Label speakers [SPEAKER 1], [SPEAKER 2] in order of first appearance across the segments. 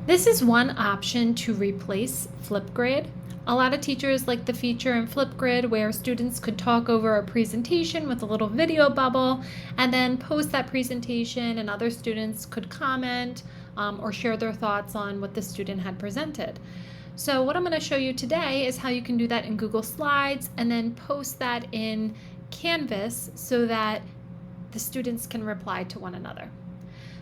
[SPEAKER 1] This is one option to replace Flipgrid. A lot of teachers like the feature in Flipgrid where students could talk over a presentation with a little video bubble and then post that presentation, and other students could comment or share their thoughts on what the student had presented. So what I'm going to show you today is how you can do that in Google Slides and then post that in Canvas so that the students can reply to one another.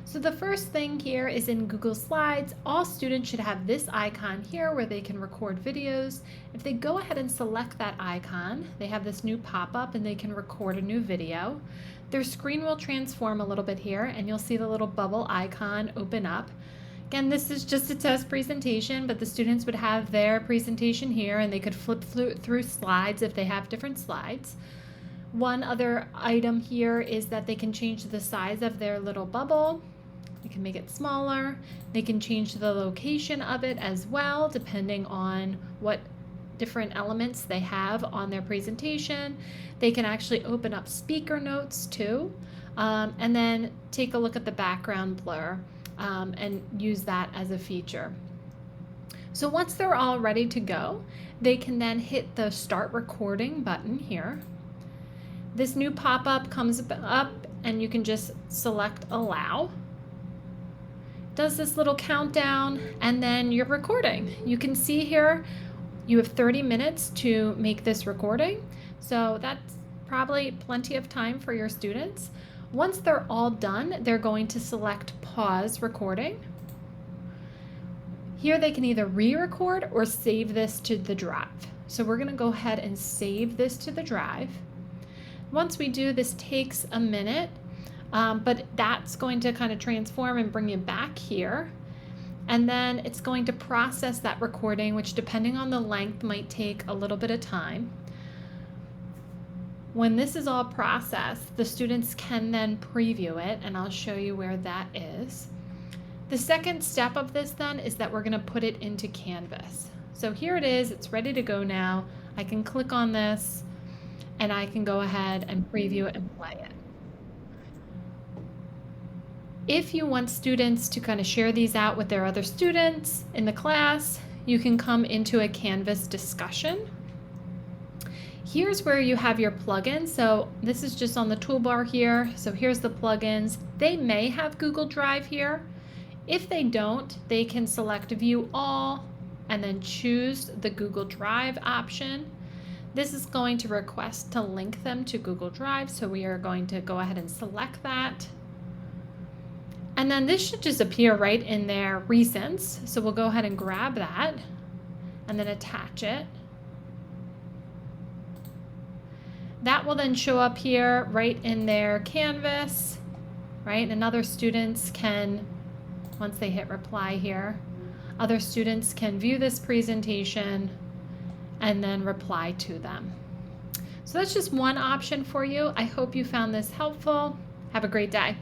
[SPEAKER 1] So the first thing here is in Google Slides, all students should have this icon here where they can record videos. If they go ahead and select that icon, they have this new pop-up and they can record a new video. Their screen will transform a little bit here and you'll see the little bubble icon open up. Again, this is just a test presentation, but the students would have their presentation here and they could flip through slides if they have different slides. One other item here is that they can change the size of their little bubble. They can make it smaller. They can change the location of it as well, depending on what different elements they have on their presentation. They can actually open up speaker notes too, and then take a look at the background blur and use that as a feature. So once they're all ready to go, they can then hit the Start Recording button here. This new pop-up comes up and you can just select Allow. Does this little countdown and then you're recording. You can see here you have 30 minutes to make this recording. So that's probably plenty of time for your students. Once they're all done, they're going to select Pause Recording. Here they can either re-record or save this to the drive. So we're going to go ahead and save this to the drive. Once we do, this takes a minute, but that's going to kind of transform and bring you back here. And then it's going to process that recording, which depending on the length might take a little bit of time. When this is all processed, the students can then preview it, and I'll show you where that is. The second step of this then is that we're going to put it into Canvas. So here it is, it's ready to go now. I can click on this and I can go ahead and preview it and play it. If you want students to kind of share these out with their other students in the class, you can come into a Canvas discussion. Here's where you have your plugins. So this is just on the toolbar here. So here's the plugins. They may have Google Drive here. If they don't, they can select View All and then choose the Google Drive option. This is going to request to link them to Google Drive, so we are going to go ahead and select that. And then this should just appear right in their recents, so we'll go ahead and grab that and then attach it. That will then show up here right in their Canvas, right? And other students can, once they hit reply here, other students can view this presentation and then reply to them. So that's just one option for you. I hope you found this helpful. Have a great day.